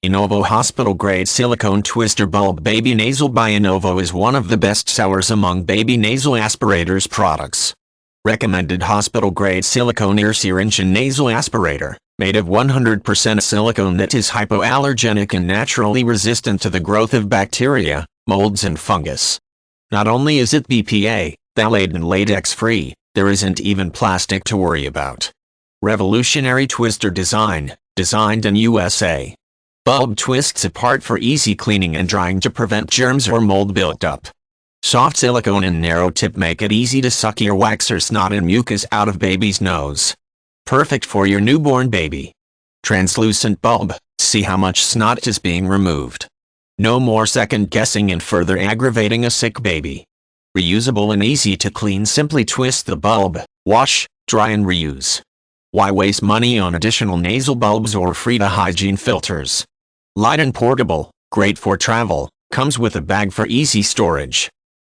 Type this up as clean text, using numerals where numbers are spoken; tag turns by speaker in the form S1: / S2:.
S1: Innovo hospital-grade silicone twister bulb baby nasal by Innovo is one of the best sellers among baby nasal aspirators products. Recommended hospital-grade silicone ear syringe and nasal aspirator, made of 100% silicone that is hypoallergenic and naturally resistant to the growth of bacteria, molds and fungus. Not only is it BPA, phthalate and latex-free, there isn't even plastic to worry about. Revolutionary twister design, designed in USA. Bulb twists apart for easy cleaning and drying to prevent germs or mold buildup. Soft silicone and narrow tip make it easy to suck earwax or snot and mucus out of baby's nose. Perfect for your newborn baby. Translucent bulb, see how much snot is being removed. No more second guessing and further aggravating a sick baby. Reusable and easy to clean, simply twist the bulb, wash, dry and reuse. Why waste money on additional nasal bulbs or Frida hygiene filters? Light and portable, great for travel, comes with a bag for easy storage.